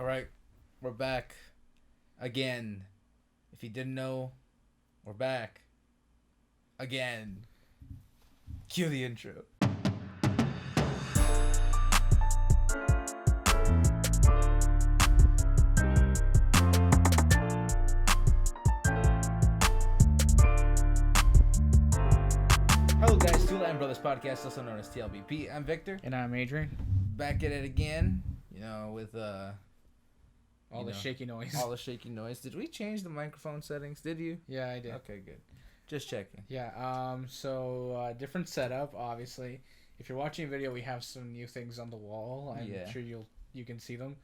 right, we're back again. If you didn't know, we're back again. Cue the intro. Hello guys, T.L.B.P Brothers Podcast, also known as T.L.B.P. I'm Victor. And I'm Adrian. Back at it again, with all the shaky noise. All the shaky noise. Did we change the microphone settings? Did you? Yeah, I did. Okay, good. Just checking. Yeah. So different setup, obviously. If you're watching a video, we have some new things on the wall. I'm sure you can see them.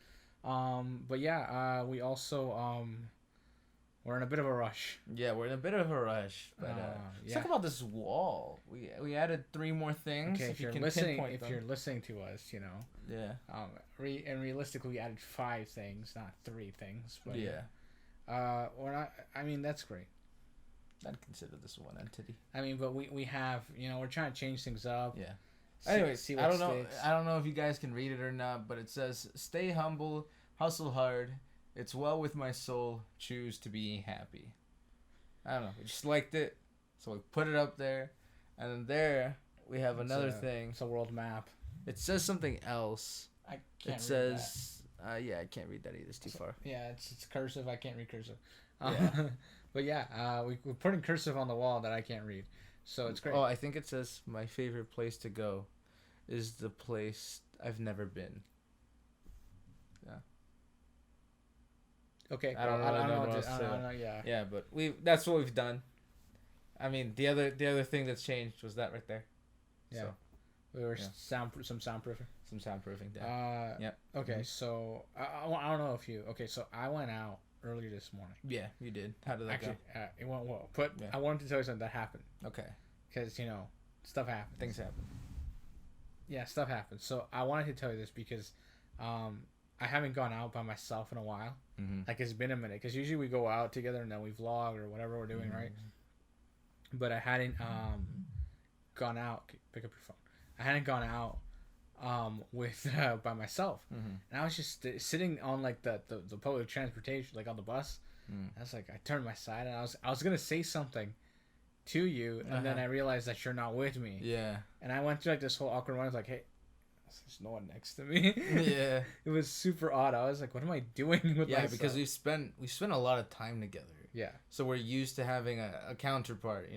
But yeah, we also we're in a bit of a rush. Yeah, we're in a bit of a rush. But let's talk about this wall. We added 3 more things. Okay, if you're listening, you're listening to us, Yeah. And realistically, we added 5 things, not 3 things. But yeah. We're not. I mean, that's great. I'd consider this one entity. I mean, but we have, we're trying to change things up. Yeah. Anyways, I don't know. I don't know if you guys can read it or not, but it says, "Stay humble, hustle hard. It's well with my soul. Choose to be happy." I don't know. We just liked it, so we put it up there, and then there we have another thing. It's a world map. It says something else. I can't. It says, "Yeah, I can't read that either. It's too far." Yeah, it's cursive. I can't read cursive. Yeah. But yeah, we're putting cursive on the wall that I can't read, so it's great. Oh, I think it says, "My favorite place to go is the place I've never been." Yeah. Okay. I don't know. Yeah. Yeah, but that's what we've done. I mean, the other thing that's changed was that right there. Yeah. So, we were some soundproofing. Some soundproofing. Yeah. Yep. Okay, so I don't know if you. Okay, so I went out earlier this morning. Yeah, you did. How did that go? It went well. But I wanted to tell you something that happened. Okay. Because stuff happens. Things happen. Yeah, stuff happens. So I wanted to tell you this because, I haven't gone out by myself in a while. Mm-hmm. Like, it's been a minute. Because usually we go out together and then we vlog or whatever we're doing, right? But I hadn't gone out. Okay, pick up your phone. I hadn't gone out with by myself. Mm-hmm. And I was just sitting on, like, the public transportation, like, on the bus. I was like, I turned my side and I was going to say something to you. And then I realized that you're not with me. Yeah. And I went through, like, this whole awkward one. I was like, hey. There's no one next to me. Yeah. It was super odd. I was like, what am I doing with myself? Yeah, because we spent a lot of time together. Yeah. So we're used to having a counterpart,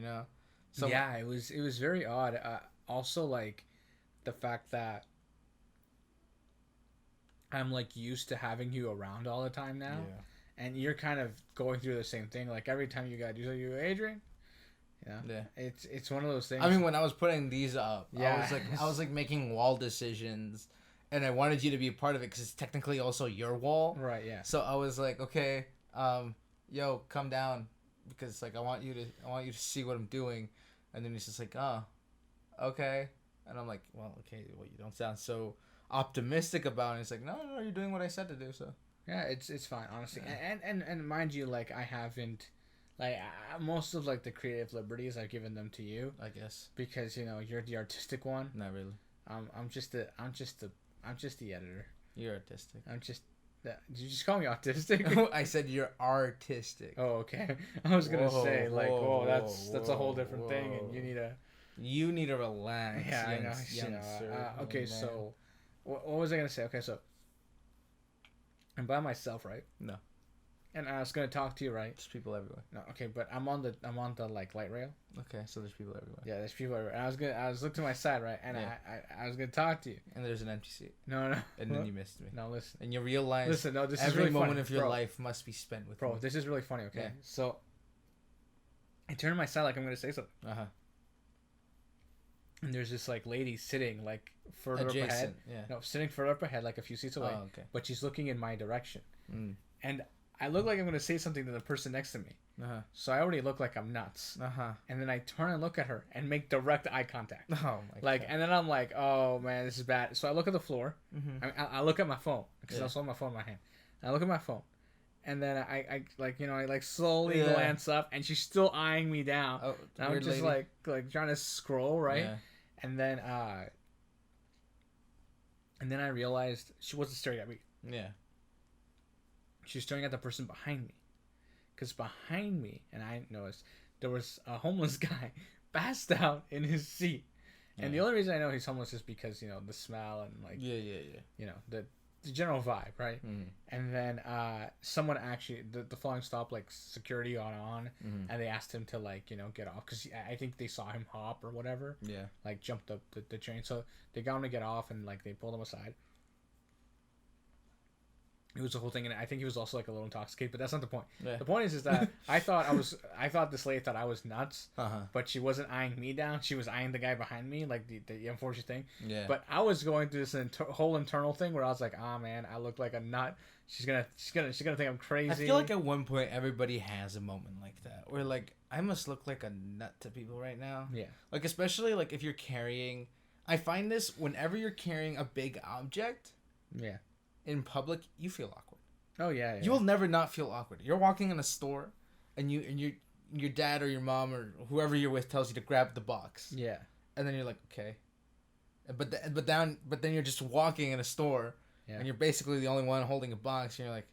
So yeah, it was very odd. Also, like, the fact that I'm, like, used to having you around all the time now. Yeah. And you're kind of going through the same thing. Like, every time you got to do something, you go, Adrian. Yeah. It's one of those things. I mean, when I was putting these up, I was like making wall decisions, and I wanted you to be a part of it because it's technically also your wall. Right. Yeah. So I was like, okay, yo, come down because like I want you to see what I'm doing, and then he's just like, oh, okay, and I'm like, well, okay, well, you don't sound so optimistic about it. He's like, no, you're doing what I said to do. So yeah, it's fine, honestly, and mind you, like I haven't. Like, most of, like, the creative liberties, I've given them to you. I guess. Because, you're the artistic one. Not really. I'm just the editor. You're artistic. Did you just call me autistic? I said you're artistic. Oh, okay. I was going to say, like, that's a whole different thing, and you need to relax. Yeah, I know. Okay, so, what was I going to say? Okay, so, I'm by myself, right? No. And I was gonna talk to you, right? There's people everywhere. No, okay, but I'm on the like light rail. Okay, so there's people everywhere. Yeah, there's people everywhere. And I was looking to my side, right? And I was gonna talk to you. And there's an empty seat. No. And then you missed me. No, listen. And you realize. Listen, no, this is every really moment funny, of your life must be spent with me. Bro, this is really funny. Okay, yeah. So I turn to my side like I'm gonna say something. And there's this like lady sitting like further up ahead. Yeah. No, sitting further up ahead, like a few seats away. Oh, okay. But she's looking in my direction. And I look like I'm going to say something to the person next to me. So I already look like I'm nuts. And then I turn and look at her and make direct eye contact. Oh, my God. And then I'm like, oh, man, this is bad. So I look at the floor. I look at my phone because I also have my phone in my hand. I look at my phone. And then I slowly glance up, and she's still eyeing me down. Oh, and I'm just lady. like trying to scroll, right? Yeah. And then I realized she wasn't staring at me. Yeah. She was staring at the person behind me. Because behind me, and I noticed, there was a homeless guy passed out in his seat. And the only reason I know he's homeless is because, you know, the smell and, like... Yeah. You know, the general vibe, right? Mm-hmm. And then someone actually... The following stop, like, security on, mm-hmm. and they asked him to, like, you know, get off. Because I think they saw him hop or whatever. Yeah. Like, jumped up the train. So they got him to get off, and, like, they pulled him aside. It was the whole thing, and I think he was also like a little intoxicated, but that's not the point. Yeah. The point is that I thought this lady thought I was nuts, but she wasn't eyeing me down. She was eyeing the guy behind me, like the unfortunate thing. Yeah. But I was going through this whole internal thing where I was like, oh man, I look like a nut. She's gonna think I'm crazy. I feel like at one point everybody has a moment like that where like I must look like a nut to people right now. Yeah. Like especially like if you're carrying, I find this whenever you're carrying a big object. Yeah. In public, you feel awkward. Oh yeah. You will never not feel awkward. You're walking in a store, and your dad or your mom or whoever you're with tells you to grab the box. Yeah. And then you're like, okay. But then you're just walking in a store, and you're basically the only one holding a box, and you're like,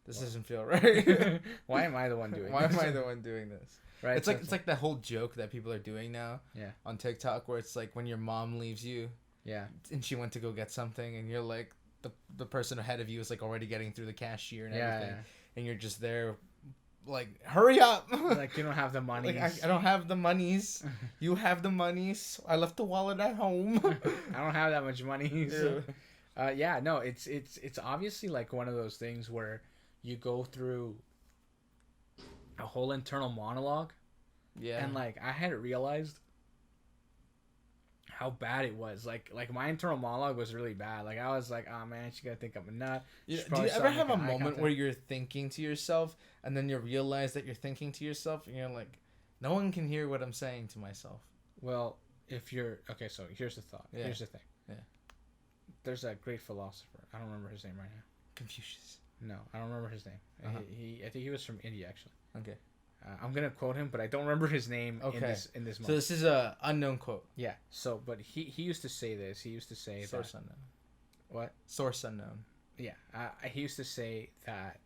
this doesn't feel right. Why am I the one doing this? Why am I the one doing this? Right. It's like that whole joke that people are doing now. Yeah. On TikTok, where it's like when your mom leaves you. Yeah. And she went to go get something, and you're like. The person ahead of you is like already getting through the cashier and everything, and you're just there, like hurry up! Like you don't have the money. Like I don't have the monies. You have the monies. I left the wallet at home. I don't have that much money. So. No, it's obviously like one of those things where you go through a whole internal monologue. Yeah. And like I hadn't realized how bad it was. Like my internal monologue was really bad. Like I was like, oh man, she's gonna think I'm a nut. Do you ever have a moment where you're thinking to yourself and then you realize that you're thinking to yourself and you're like, no one can hear what I'm saying to myself? Well, if you're okay, so here's the thought. Yeah. Here's the thing. Yeah. There's a great philosopher. I don't remember his name right now. Confucius. No, I don't remember his name. Uh-huh. I think he was from India actually. Okay. I'm gonna quote him, but I don't remember his name in this moment. So this is a unknown quote. Yeah. So, but he used to say this. He used to say source unknown. What? Source unknown. Yeah. He used to say that,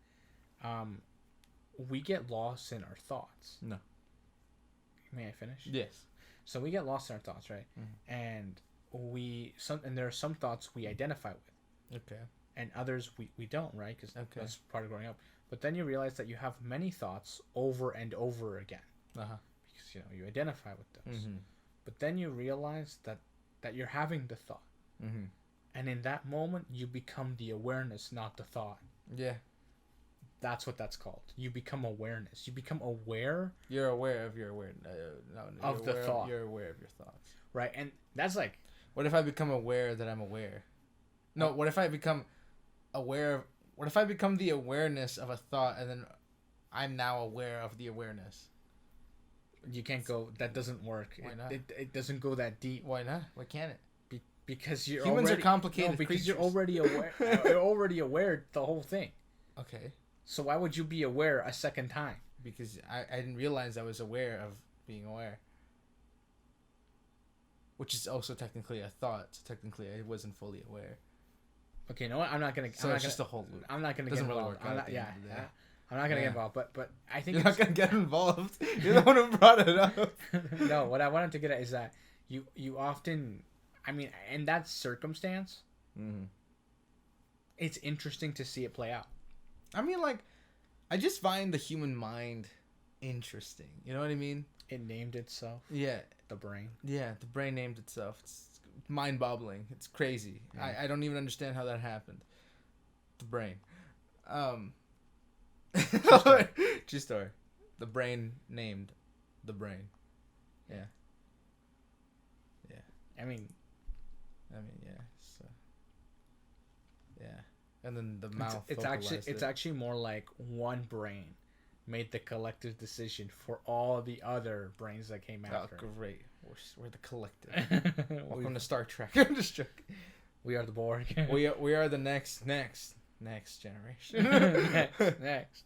we get lost in our thoughts. No. May I finish? Yes. So we get lost in our thoughts, right? Mm-hmm. And there are some thoughts we identify with. Okay. And others we don't, right? Because that's part of growing up. But then you realize that you have many thoughts over and over again. Uh-huh. Because, you identify with those. Mm-hmm. But then you realize that you're having the thought. Mm-hmm. And in that moment, you become the awareness, not the thought. Yeah. That's what that's called. You become awareness. You become aware. You're aware of your awareness. Of the thought. You're aware of your thoughts. Right. And that's like... What if I become aware that I'm aware? No, what if I become aware of... What if I become the awareness of a thought and then I'm now aware of the awareness? You can't go... That doesn't work. Why not? It doesn't go that deep. Why not? Why can't it? Because you're Humans already... are complicated because creatures. You're already aware. You're already aware the whole thing. Okay. So why would you be aware a second time? Because I didn't realize I was aware of being aware. Which is also technically a thought. So technically I wasn't fully aware. Okay, you know what? I'm not gonna. So it's just a whole loop. I'm not gonna get involved. I'm not gonna get involved. But I think you're not gonna get involved. You're the one who brought it up. No, what I wanted to get at is that you often, I mean, in that circumstance, it's interesting to see it play out. I mean, like, I just find the human mind interesting. You know what I mean? It named itself. Yeah. The brain. Yeah, the brain named itself. It's mind-boggling. It's crazy. Yeah. I don't even understand how that happened. The brain. True story. The brain named the brain. Yeah. Yeah. I mean, yeah. So, yeah. And then the mouth. It's actually more like one brain made the collective decision for all the other brains that came after. Oh, great. We're the collective. Welcome to Star Trek. I'm just joking. We are the Borg. we are the next generation. next.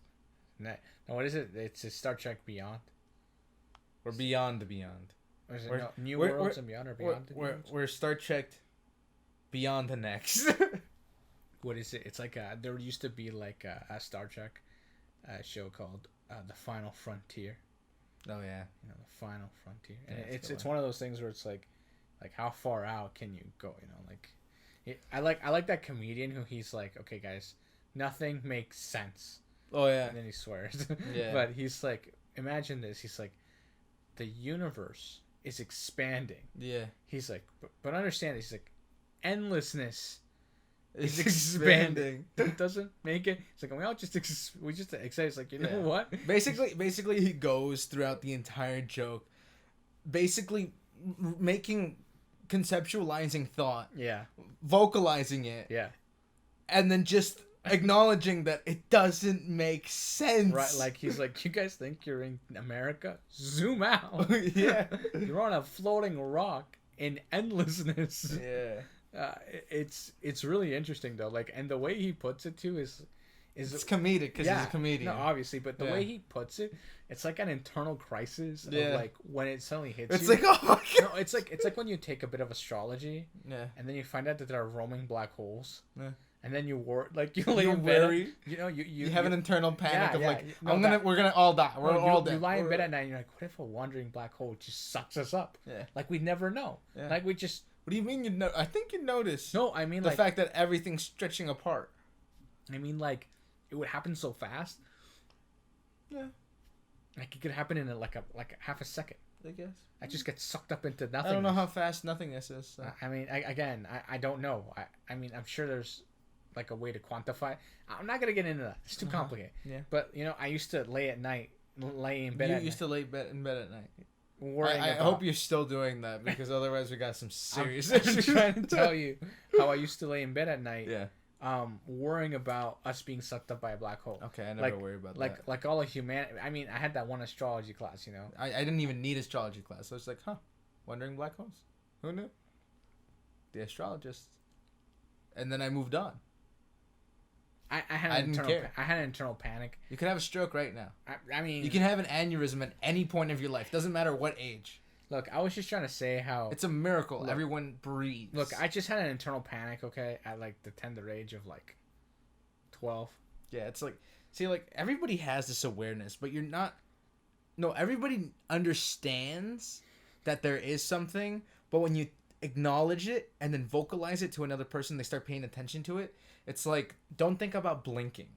No, what is it? It's a Star Trek Beyond. We're beyond the beyond. Or is it New Worlds and Beyond or Beyond? We're Star Trek Beyond the next. what is it? It's like there used to be like a Star Trek show called The Final Frontier. Oh yeah, you know, The Final Frontier, and it's one of those things where it's like how far out can you go? You know, like I like that comedian who he's like, okay guys, nothing makes sense. Oh yeah, and then he swears. Yeah, but he's like, imagine this. He's like, the universe is expanding. Yeah, he's like, but understand this. He's like, endlessness. It's expanding. It doesn't make it. It's like we all just we just accept. It's like, you know what? Basically, he goes throughout the entire joke, basically making conceptualizing thought. Yeah. Vocalizing it. Yeah. And then just acknowledging that it doesn't make sense. Right. Like he's like, you guys think you're in America? Zoom out. Yeah. You're on a floating rock in endlessness. Yeah. It's really interesting though, like, and the way he puts it too is it's comedic because he's a comedian. No, obviously, but the way he puts it, it's like an internal crisis of like when it suddenly hits it's you. It's like, oh my God. No, it's like when you take a bit of astrology, and then you find out that there are roaming black holes, and then you lay in bed, you have an internal panic of like, we're gonna all die. We're all dead. You lie in bed at night, and you're like, what if a wandering black hole just sucks us up? Yeah. Like we never know. Yeah. Like we just. What do you mean you know? I think you notice. No, I mean the fact that everything's stretching apart. I mean, like, it would happen so fast. Yeah. Like it could happen in like a half a second. I guess. I just get sucked up into nothing. I don't know how fast nothingness is. So. I mean, I don't know. I mean, I'm sure there's like a way to quantify. I'm not gonna get into that. It's too complicated. Yeah. But I used to lay in bed. You used to lay in bed at night. I hope you're still doing that because otherwise we got some serious issues. I'm trying to tell you how I used to lay in bed at night. Yeah. Worrying about us being sucked up by a black hole. Okay, I never worry about that. Like all of humanity. I mean, I had that one astrology class. I didn't even need astrology class. I was like, wondering black holes. Who knew? The astrologist. And then I moved on. I had an internal panic. You can have a stroke right now. I mean, you can have an aneurysm at any point of your life. Doesn't matter what age. Look, I was just trying to say how it's a miracle. Look, everyone breathes. Look, I just had an internal panic. Okay, at like the tender age of like 12. Yeah, it's like, see, like everybody has this awareness, but you're not. No, everybody understands that there is something, but when you acknowledge it and then vocalize it to another person, they start paying attention to it. It's like, don't think about blinking.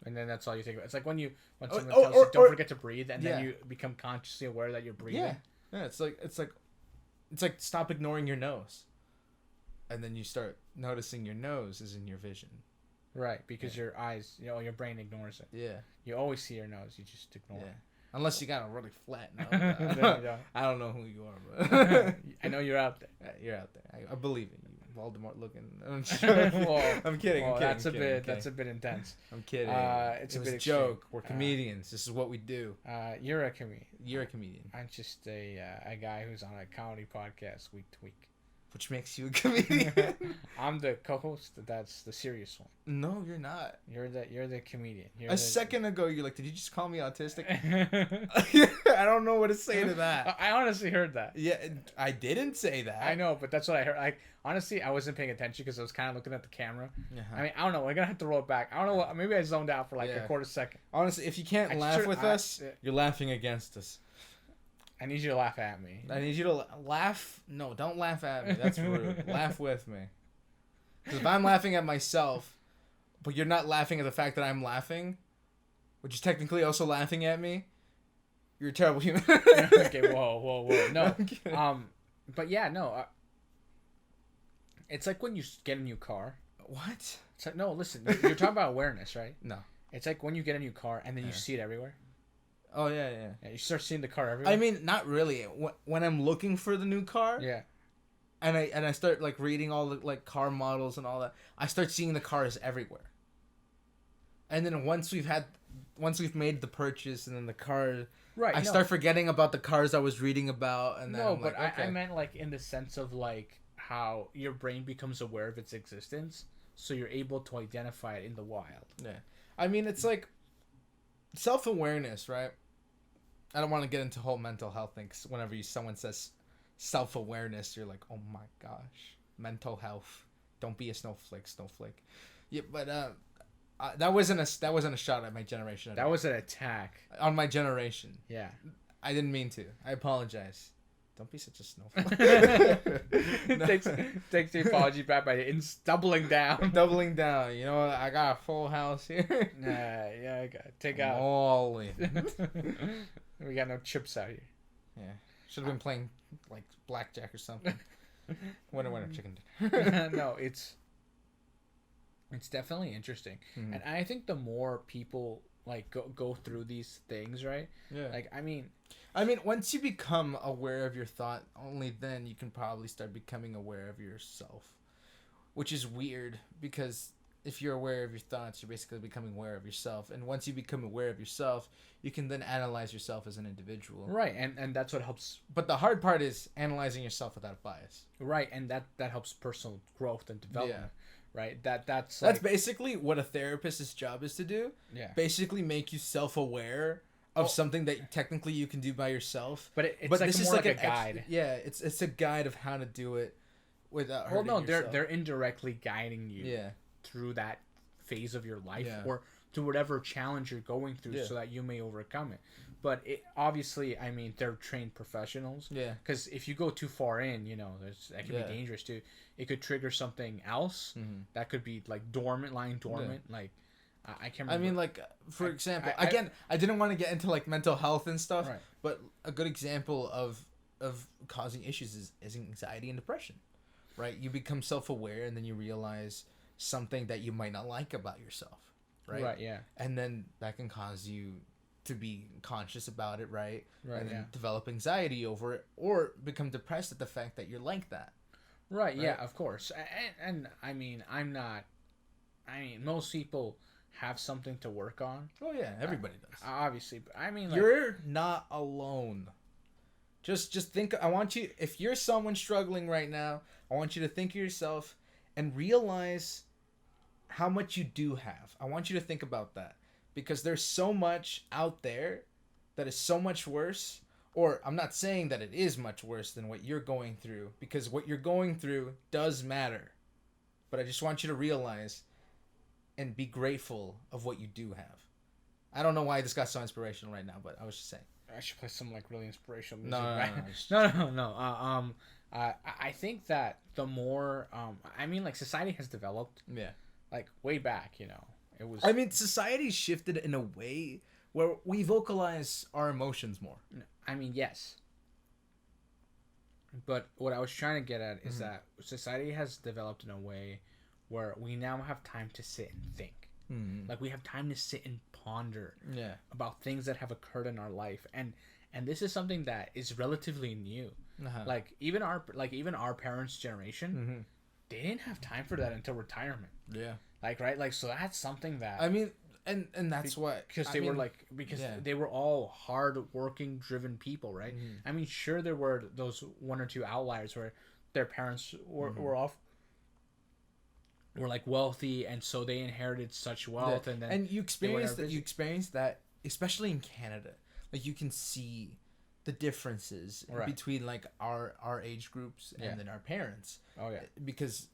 And then that's all you think about. It's like when someone tells you, don't forget to breathe, and then you become consciously aware that you're breathing. Yeah, it's like stop ignoring your nose. And then you start noticing your nose is in your vision. Right, because your eyes, your brain ignores it. Yeah. You always see your nose, you just ignore it. Unless you got a really flat nose. I don't know who you are, but I know you're out there. You're out there. I believe in you. Voldemort looking. Well, I'm kidding. That's a bit intense. I'm kidding. It's a bit joke. We're comedians. This is what we do. You're a comedian. You're a comedian. I'm just a guy who's on a comedy podcast week to week. Which makes you a comedian. I'm the co-host. That's the serious one. No, you're not. You're the comedian. A second ago, you're like, did you just call me autistic? I don't know what to say to that. I honestly heard that. Yeah, I didn't say that. I know, but that's what I heard. Like, honestly, I wasn't paying attention because I was kind of looking at the camera. I mean, I don't know. We're gonna have to roll it back. I don't know what. Maybe I zoned out for like a quarter second. Honestly, if you can't laugh with us, you're laughing against us. I need you to laugh at me. I need you to laugh. No, don't laugh at me. That's rude. Laugh with me. Because if I'm laughing at myself, but you're not laughing at the fact that I'm laughing, which is technically also laughing at me, you're a terrible human. Okay, whoa. No. But yeah, no. It's like when you get a new car. What? It's like, no, listen. You're talking about awareness, right? No. It's like when you get a new car and then you see it everywhere. Oh, yeah. You start seeing the car everywhere. I mean, not really. When I'm looking for the new car, and I start like reading all the like car models and all that, I start seeing the cars everywhere. And then once we've made the purchase and then the car, I start forgetting about the cars I was reading about. And then I meant like in the sense of like how your brain becomes aware of its existence, so you're able to identify it in the wild. Yeah, I mean, it's like self-awareness, right? I don't want to get into whole mental health thing, 'cause whenever someone says self-awareness, you're like, oh my gosh, mental health. Don't be a snowflake. Yeah, but that wasn't a shot at my generation. That was an attack on my generation. Yeah, I didn't mean to. I apologize. Don't be such a snowflake. takes the apology back by doubling down. Doubling down. You know, I got a full house here. Yeah, I got take out. All in. We got no chips out here. Yeah, should have been playing like blackjack or something. Winner, chicken dinner. No, it's definitely interesting, and I think the more people like go through these things, right? Yeah. Like I mean, once you become aware of your thought, only then you can probably start becoming aware of yourself, which is weird because if you're aware of your thoughts, you're basically becoming aware of yourself, and once you become aware of yourself, you can then analyze yourself as an individual. Right, and that's what helps. But the hard part is analyzing yourself without bias. Right, and that helps personal growth and development. Yeah. Right, that's basically what a therapist's job is to do. Yeah, basically make you self-aware of something that technically you can do by yourself. But it's like more like a guide. It's a guide of how to do it without hurting yourself. They're indirectly guiding you. Yeah. Through that phase of your life or to whatever challenge you're going through so that you may overcome it. But obviously, I mean, they're trained professionals. Yeah. Because if you go too far in, you know, that could be dangerous too. It could trigger something else that could be like lying dormant. Yeah. Like, I can't remember. I mean, like, for example, again, I didn't want to get into like mental health and stuff, right. But a good example of causing issues is anxiety and depression, right? You become self-aware and then you realize something that you might not like about yourself, right? Right, yeah. And then that can cause you to be conscious about it, right? Right, and then develop anxiety over it or become depressed at the fact that you're like that. Right, yeah, of course. And I mean, most people have something to work on. Oh, yeah, everybody does. Obviously. But I mean, like, you're not alone. Just think, I want you, if you're someone struggling right now, I want you to think of yourself and realize how much you do have. I want you to think about that. Because there's so much out there that is so much worse. Or I'm not saying that it is much worse than what you're going through. Because what you're going through does matter. But I just want you to realize and be grateful of what you do have. I don't know why this got so inspirational right now, but I was just saying. I should play some like really inspirational music. No. I think that the more, I mean, like society has developed. Yeah. Like way back, you know, it was. I mean, society shifted in a way where we vocalize our emotions more. I mean, yes. But what I was trying to get at is that society has developed in a way where we now have time to sit and think. Like we have time to sit and ponder about things that have occurred in our life, and this is something that is relatively new. Like even our parents' generation, they didn't have time for that until retirement. Yeah. Like right, like so that's something that I mean, and that's what because they were all hard-working, driven people, right? I mean, sure there were those one or two outliers where their parents were like wealthy, and so they inherited such wealth, and you experience that especially in Canada. Like you can see the differences between like our age groups and then our parents. Oh yeah, because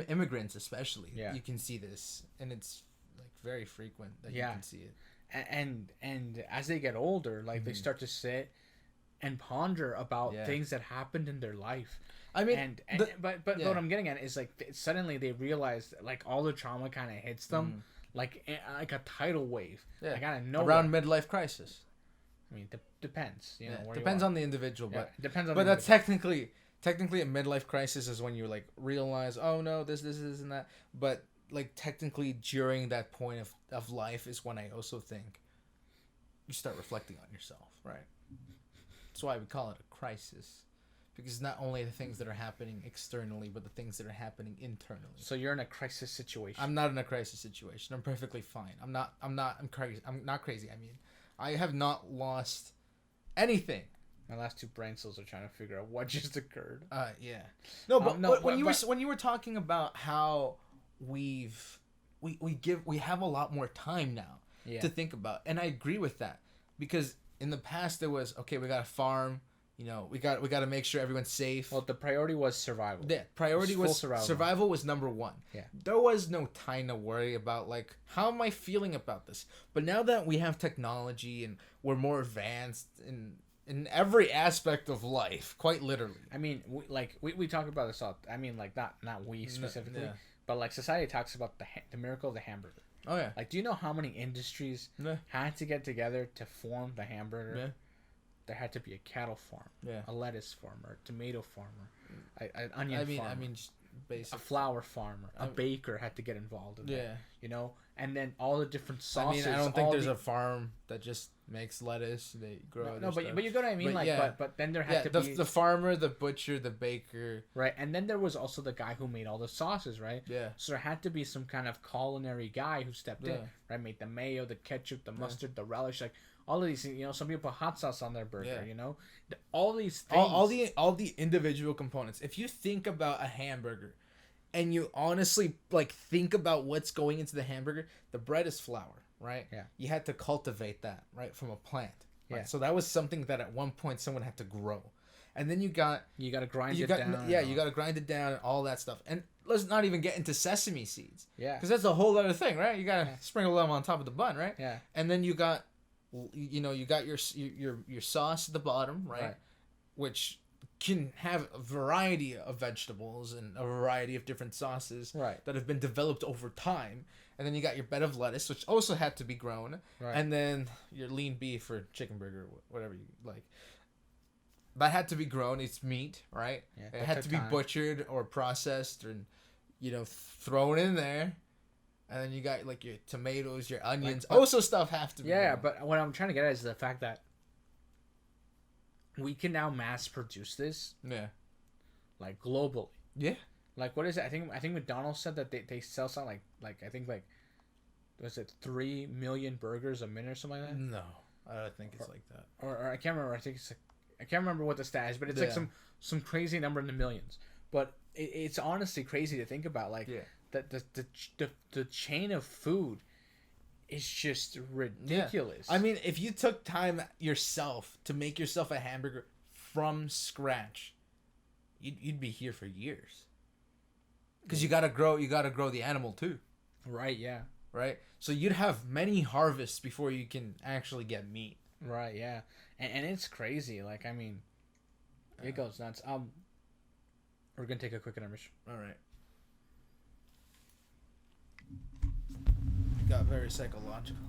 immigrants especially, you can see this, and it's like very frequent that you can see it. And as they get older, like they start to sit and ponder about things that happened in their life. I mean, but what I'm getting at is like suddenly they realize that, like all the trauma kind of hits them like a tidal wave. Yeah, like out of nowhere. Around midlife crisis. I mean, depends. You know, depends on the individual, but depends on. But that's technically a midlife crisis is when you like realize, oh no, this and that. But like technically during that point of life is when I also think you start reflecting on yourself, right? That's why we call it a crisis. Because not only the things that are happening externally, but the things that are happening internally. So you're in a crisis situation. I'm not in a crisis situation. I'm perfectly fine. I'm not crazy. I'm not crazy. I mean, I have not lost anything. My last two brain cells are trying to figure out what just occurred. Yeah. No, but when you were talking about how we have a lot more time now to think about, and I agree with that, because in the past there was, okay, we got a farm, we got to make sure everyone's safe. Well, the priority was survival. Yeah, priority was survival was number one. Yeah. There was no time to worry about like how am I feeling about this. But now that we have technology and we're more advanced in every aspect of life, quite literally. I mean, we talk about this all. I mean, like not we specifically, but like society talks about the miracle of the hamburger. Oh yeah. Like, do you know how many industries had to get together to form the hamburger? Yeah. There had to be a cattle farm, a lettuce farmer, a tomato farmer, an onion farmer. Basically. A flour farmer, a baker had to get involved in that. And then all the different sauces. I don't think there's a farm that just makes lettuce. They grow. No, but you get what I mean. But then there had to be the farmer, the butcher, the baker. Right, and then there was also the guy who made all the sauces, right? Yeah. So there had to be some kind of culinary guy who stepped in, right? Made the mayo, the ketchup, the mustard, the relish, like. All of these things, some people put hot sauce on their burger, all these things. All the individual components. If you think about a hamburger and you honestly like think about what's going into the hamburger, the bread is flour, right? Yeah. You had to cultivate that, right, from a plant. Right? Yeah. So that was something that at one point someone had to grow. And then you got to grind it down. Yeah, you got to grind it down and all that stuff. And let's not even get into sesame seeds. Yeah. Because that's a whole other thing, right? You got to sprinkle them on top of the bun, right? Yeah. And then you got you got your sauce at the bottom, right? Which can have a variety of vegetables and a variety of different sauces that have been developed over time. And then you got your bed of lettuce, which also had to be grown. Right. And then your lean beef or chicken burger, whatever you like. That had to be grown. It's meat, right? Yeah, it had to be butchered or processed and, thrown in there. And then you got like your tomatoes, your onions. Also, stuff have to be. Yeah, but what I'm trying to get at is the fact that we can now mass produce this. Yeah. Like globally. Yeah. Like what is it? I think McDonald's said that they sell something like I think like was it 3 million burgers a minute or something like that? No, I don't think it's like that. Or I can't remember. I think I can't remember what the stat is, but it's like some crazy number in the millions. But it's honestly crazy to think about. Like. Yeah. The chain of food is just ridiculous. Yeah. I mean, if you took time yourself to make yourself a hamburger from scratch, you'd be here for years. Because you gotta grow the animal too. Right. Yeah. Right. So you'd have many harvests before you can actually get meat. Right. Yeah. And it's crazy. Like I mean, it goes nuts. We're gonna take a quick intermission. All right. Got very psychological.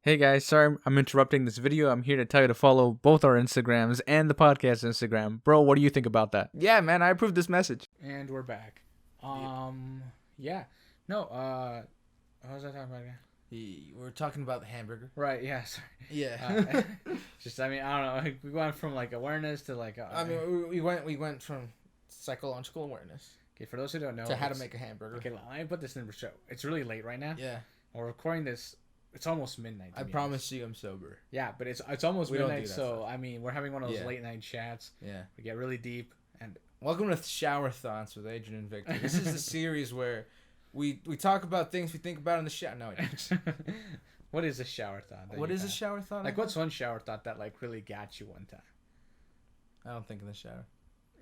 Hey guys, sorry I'm interrupting this video. I'm here to tell you to follow both our Instagrams and the podcast Instagram. Bro, what do you think about that? Yeah, man, I approve this message. And we're back. Yeah. No, what was I talking about again? We're talking about the hamburger. Right, yeah, sorry. Yeah. I mean, I don't know. Like, we went from like awareness to like we went from psychological awareness. Okay, for those who don't know, to how to make a hamburger. Okay, let me put this in the show. It's really late right now. Yeah. We're recording this. It's almost midnight. I promise you, I'm sober. Yeah, but it's almost midnight. So I mean, we're having one of those late night chats. Yeah. We get really deep and. Welcome to Shower Thoughts with Adrian and Victor. This is the series where we talk about things we think about in the shower. No. What is a shower thought? What is a shower thought? Like, what's one shower thought that like really got you one time? I don't think in the shower.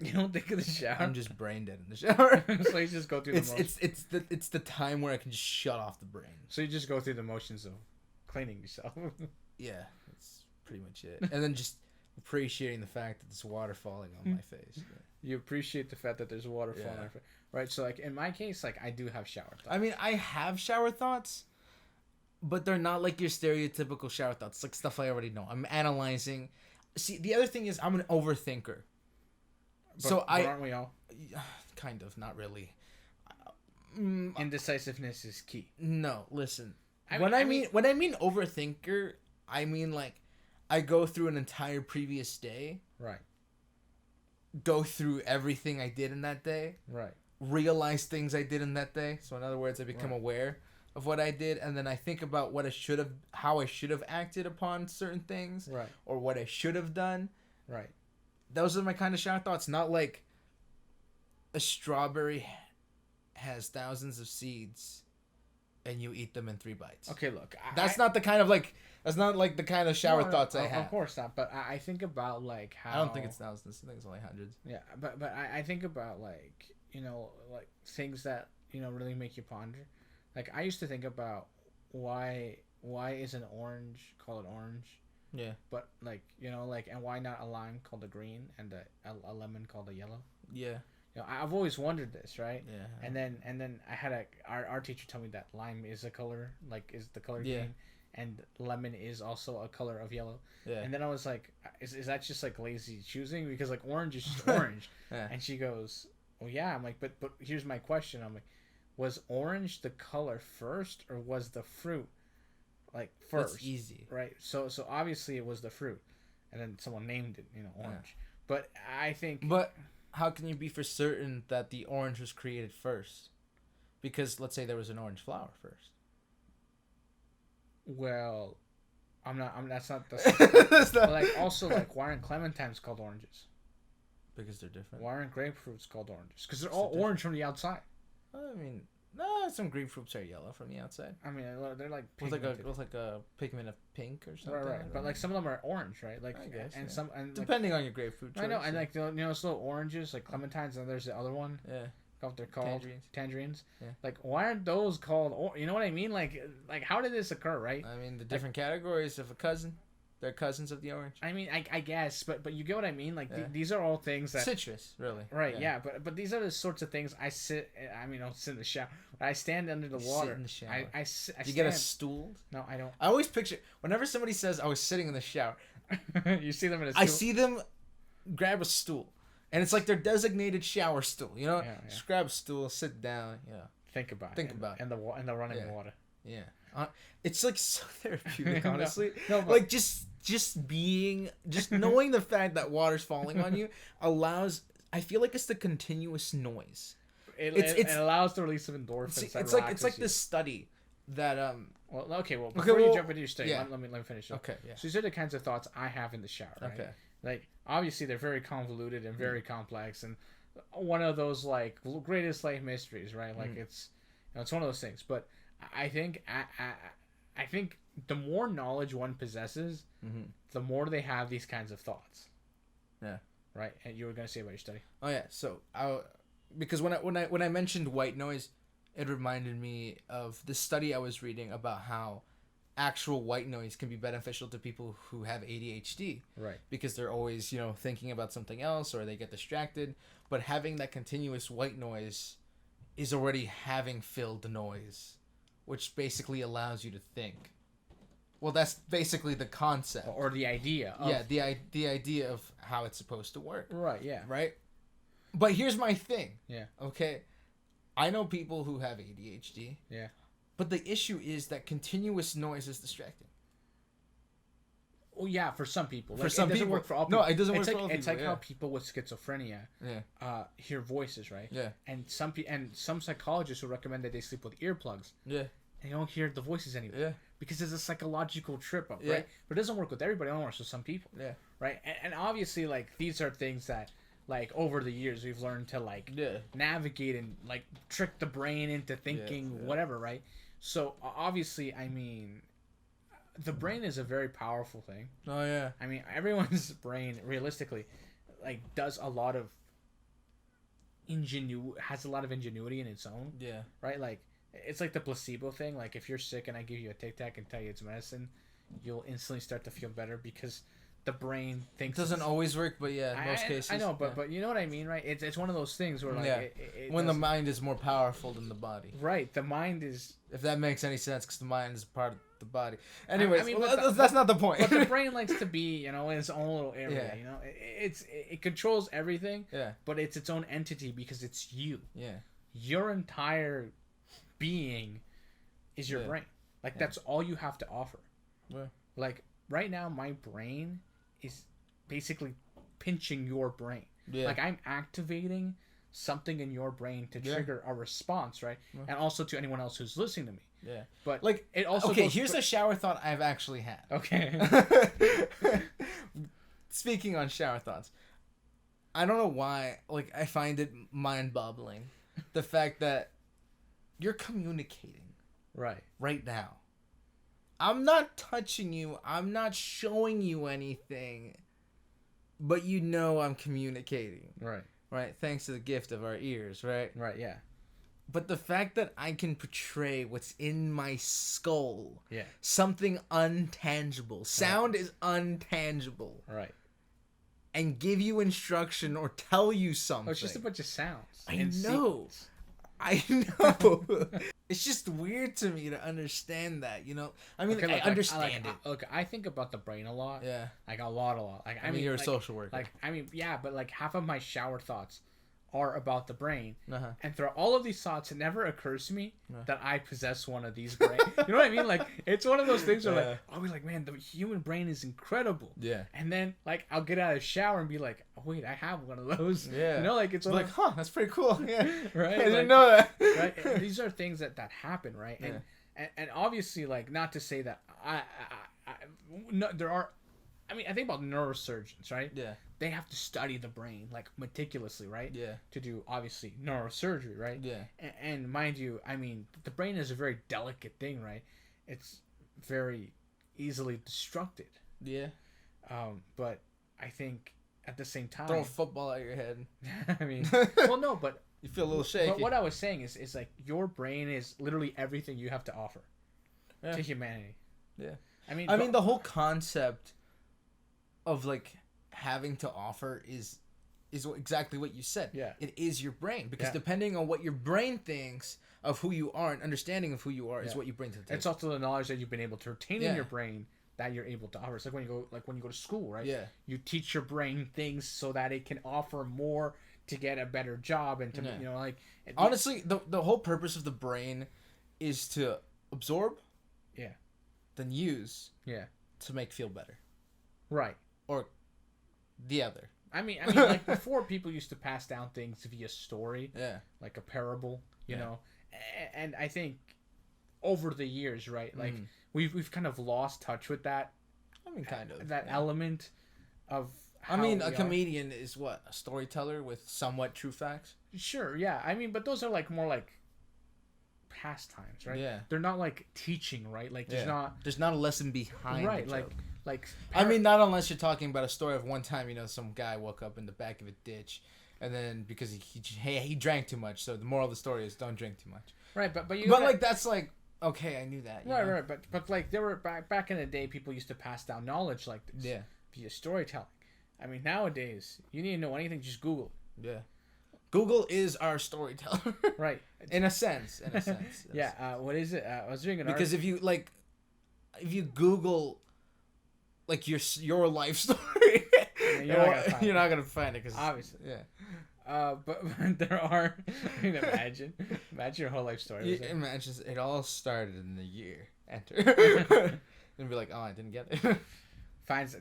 You don't think of the shower? I'm just brain dead in the shower. So you just go through the motions. It's the time where I can just shut off the brain. So you just go through the motions of cleaning yourself. Yeah, that's pretty much it. And then just appreciating the fact that there's water falling on my face. Yeah. You appreciate the fact that there's water falling on your face. Right, so like in my case, like I do have shower thoughts. I mean, I have shower thoughts, but they're not like your stereotypical shower thoughts. Like stuff I already know. I'm analyzing. See, the other thing is I'm an overthinker. But aren't we all? Kind of, not really. Indecisiveness is key. No, listen. When I mean overthinker, I mean like I go through an entire previous day. Right. Go through everything I did in that day. Right. Realize things I did in that day. So in other words, I become aware of what I did, and then I think about how I should have acted upon certain things. Right. Or what I should have done. Right. Those are my kind of shower thoughts. Not like a strawberry has thousands of seeds, and you eat them in 3 bites. Okay, look. That's not the kind of the kind of shower thoughts I have. Of course not. But I think about like how. I don't think it's thousands. I think it's only hundreds. Yeah, but I think about like like things that really make you ponder. Like I used to think about why is an orange called orange? Yeah. But like and why not a lime called a green and a lemon called a yellow? Yeah. I've always wondered this, right? Yeah. And then I had our teacher tell me that lime is a color, like is the color green, and lemon is also a color of yellow. Yeah. And then I was like, is that just like lazy choosing? Because like orange is just orange. Yeah. And she goes, well, yeah. I'm like, but here's my question. I'm like, was orange the color first or was the fruit like first? That's easy. Right. So obviously it was the fruit, and then someone named it, orange. Yeah. But I think. But how can you be for certain that the orange was created first? Because let's say there was an orange flower first. Well, that's not the. That's not... Like also like why aren't clementines called oranges? Because they're different. Why aren't grapefruits called oranges? Because they're all orange from the outside. I mean, no, some grapefruits are yellow from the outside. I mean, they're like pigmented. With like a pigment of pink or something. Right. But like some of them are orange, right? Like I guess, and some and depending on your grapefruit choice. I know, and like those little oranges like clementines, and there's the other one. Yeah. What they're called tangerines. Yeah. Like why aren't those called? You know what I mean? Like how did this occur? Right. I mean the different categories of a cousin. They're cousins of the orange. I mean, I guess, but you get what I mean. Like these are all things that citrus, really. Right. Yeah. But these are the sorts of things I sit. I mean, I'll sit in the shower. I stand under the water. Sit in the shower. I you get a stool? No, I don't. I always picture whenever somebody says I was sitting in the shower. You see them in a stool. I see them grab a stool, and it's like their designated shower stool. Just grab a stool, sit down. Think about it. And the running water. Yeah. It's like so therapeutic, honestly. No, but... like just knowing the fact that water's falling on you allows. I feel like it's the continuous noise. It allows the release of endorphins. It's like this study that before you jump into your study, let me finish. Okay. Yeah. So these are the kinds of thoughts I have in the shower. Right? Okay. Like obviously they're very convoluted and very complex, and one of those like greatest life mysteries, right? Like it's it's one of those things. But I think the more knowledge one possesses, the more they have these kinds of thoughts. Yeah. Right. And you were gonna say about your study. Oh yeah. So because when I mentioned white noise, it reminded me of the study I was reading about how actual white noise can be beneficial to people who have ADHD. Right. Because they're always thinking about something else or they get distracted. But having that continuous white noise is already having filled noise, which basically allows you to think. Well, that's basically the concept or the idea. The idea of how it's supposed to work. Right. Yeah. Right. But here's my thing. Yeah. Okay. I know people who have ADHD. Yeah. But the issue is that continuous noise is distracting. Well, yeah, for some people. For some people. It doesn't work for all people. No, it doesn't work for all people. It's like how people with schizophrenia hear voices, right? Yeah. And some psychologists will recommend that they sleep with earplugs. Yeah. And you don't hear the voices anymore. Yeah. Because it's a psychological trip up, right? But it doesn't work with everybody. It only works with some people. Yeah. Right? And obviously, like, these are things that, like, over the years we've learned to, like, navigate and, like, trick the brain into thinking whatever, right? So, obviously, I mean, the brain is a very powerful thing. Oh, yeah. I mean, everyone's brain, realistically, like, does a lot of has a lot of ingenuity in its own. Yeah. Right? Like, it's like the placebo thing. Like, if you're sick and I give you a Tic Tac and tell you it's medicine, you'll instantly start to feel better because the brain thinks it doesn't always work, but in most cases. I know, but you know what I mean, right? It's one of those things where like when the mind is more powerful than the body. Right, the mind is. If that makes any sense, because the mind is part of the body. Anyways, that's not the point. But the brain likes to be, in its own little area. It controls everything. Yeah. But it's its own entity because it's you. Yeah. Your entire being is your brain. Like that's all you have to offer. Yeah. Like right now, my brain is basically pinching your brain. Yeah. Like I'm activating something in your brain to trigger a response, right? Yeah. And also to anyone else who's listening to me. Yeah. But like it also here's a shower thought I've actually had. Okay. Speaking on shower thoughts. I don't know why, like I find it mind-boggling the fact that you're communicating Right now. I'm not touching you. I'm not showing you anything. But you know I'm communicating. Right? Thanks to the gift of our ears, right? Yeah. But the fact that I can portray what's in my skull. Yeah. Something untangible. Sound is untangible. Right. And give you instruction or tell you something. Oh, it's just a bunch of sounds. I know. I know. It's just weird to me to understand that, you know? I mean, I understand it. Look, I think about the brain a lot. Yeah. Like, a lot. Like, I mean, you're a social worker. Like, I mean, yeah, but, like, half of my shower thoughts are about the brain. And through all of these thoughts, it never occurs to me that I possess one of these brains. You know what I mean? Like, it's one of those things where, like, I'll be like, man, the human brain is incredible. Yeah. And then, like, I'll get out of the shower and be like, oh, wait, I have one of those. Yeah. You know, like, it's like, huh, that's pretty cool. Yeah. Right? I didn't know that. Right? And these are things that happen, right? And obviously, like, not to say that no, there are, I mean, I think about neurosurgeons, right? Yeah. They have to study the brain, like, meticulously, right? Yeah. To do, obviously, neurosurgery, right? Yeah. And mind you, I mean, the brain is a very delicate thing, right? It's very easily destructed. Yeah. But I think at the same time... Throw a football at your head. I mean, well, no, but... You feel a little shaky. But what I was saying is like, your brain is literally everything you have to offer to humanity. Yeah. I mean, the whole concept of, like, having to offer is exactly what you said. Yeah. It is your brain. Because depending on what your brain thinks of who you are and understanding of who you are is what you bring to the table. It's also the knowledge that you've been able to retain in your brain that you're able to offer. It's like when you go to school, right? Yeah. You teach your brain things so that it can offer more to get a better job and to, you know, like... Honestly, the whole purpose of the brain is to absorb, then use, to make feel better. Right. Or the other. I mean, like, before, people used to pass down things via story. Yeah. Like a parable, you know? And I think over the years, right, like, we've kind of lost touch with that. I mean, kind of. That element of... I mean, a comedian is what? A storyteller with somewhat true facts? Sure, yeah. I mean, but those are, like, more like pastimes, right? Yeah. They're not, like, teaching, right? Like, there's not a lesson behind right, the joke. I mean, not unless you're talking about a story of one time, you know, some guy woke up in the back of a ditch, and then because he drank too much, so the moral of the story is don't drink too much. Right, but like, that's like, okay, I knew that. Right, but like, there were back in the day, people used to pass down knowledge like this. Yeah. Via storytelling. I mean, nowadays, you need to know anything, just Google. Yeah. Google is our storyteller. Right. In a sense. Yeah. What is it? I was reading an because if you Google, like, your life story, you're not gonna find it. Cause, obviously. Yeah. But there are. I mean, imagine your whole life story. Imagine it all started in the year. Enter. And be like, oh, I didn't get it.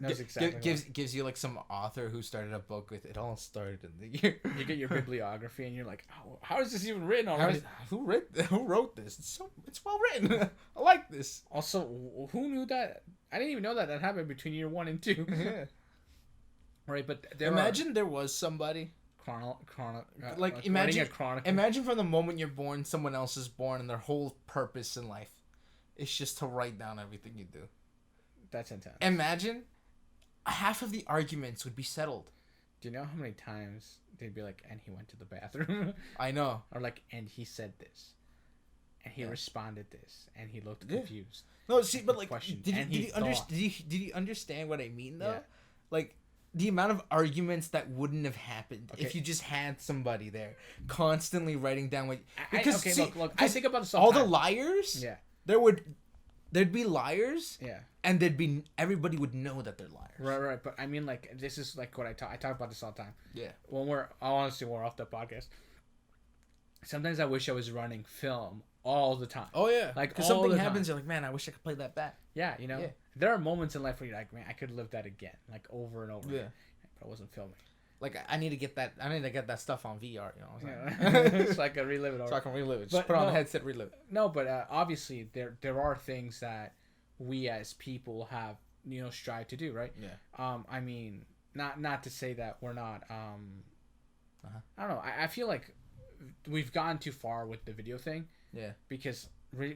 Knows exactly. Gives you, like, some author who started a book with it all started in the year. You get your bibliography and you're like, oh, how is this even written already? Who wrote this? It's well written. I like this. Also, who knew that? I didn't even know that happened between year 1 and 2. Yeah. Right, but there was somebody. Imagine from the moment you're born, someone else is born, and their whole purpose in life is just to write down everything you do. That's intense. Imagine half of the arguments would be settled. Do you know how many times they'd be like, and he went to the bathroom? I know. Or like, and he said this. And he responded this. And he looked confused. No, see, but like, did he understand what I mean, though? Yeah. Like, the amount of arguments that wouldn't have happened if you just had somebody there constantly writing down what... Look, I think about this all the liars, there'd be liars, yeah, and everybody would know that they're liars. Right, but I mean, like, this is like what I talk about this all the time. Yeah. When we're off the podcast, sometimes I wish I was running film all the time. Oh, yeah. Like, because something happens, you're like, man, I wish I could play that back. Yeah, you know? Yeah. There are moments in life where you're like, man, I could live that again, like, over and over. Yeah. Again. But I wasn't filming. Like, I need to get that stuff on VR, you know what I'm saying? So I can relive it. So I can relive it. Just put on the headset, relive it. No, but obviously, there are things that we as people have, you know, strive to do, right? Yeah. I mean, not to say that we're not, I don't know. I feel like we've gone too far with the video thing. Yeah. Because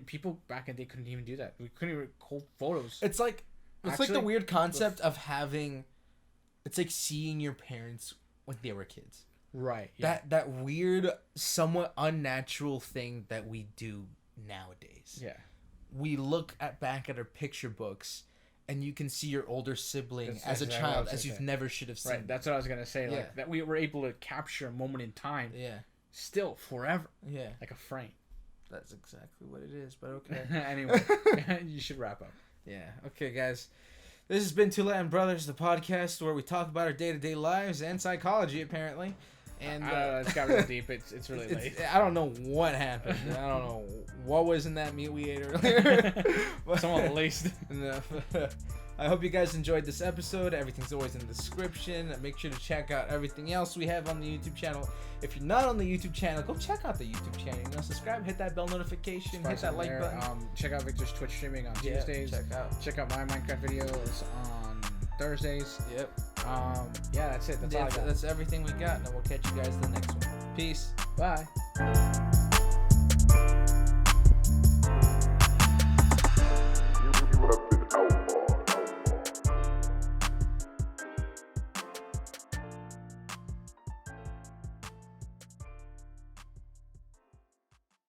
people back in the day couldn't even do that. We couldn't even hold photos. It's like the weird concept of having. It's like seeing your parents when they were kids. Right. Yeah. That weird, somewhat unnatural thing that we do nowadays. Yeah. We look back at our picture books, and you can see your older sibling as a child as you've never should have seen. Right. That's what I was gonna say. Yeah. Like that we were able to capture a moment in time. Yeah. Still forever. Yeah. Like a frame. That's exactly what it is. But okay. Anyway, you should wrap up. Yeah. Okay, guys. This has been Two Latin Brothers, the podcast where we talk about our day-to-day lives and psychology, apparently. And it's got really deep. It's really late. I don't know what happened. I don't know what was in that meat we ate earlier. Someone laced. No. I hope you guys enjoyed this episode. Everything's always in the description. Make sure to check out everything else we have on the YouTube channel. If you're not on the YouTube channel, go check out the YouTube channel. You know, subscribe, hit that bell notification, hit that like button. Check out Victor's Twitch streaming on Tuesdays. Check out my Minecraft videos on Thursdays. Yep. Yeah, that's it. That's all I got. That's everything we got. And we'll catch you guys in the next one. Peace. Bye.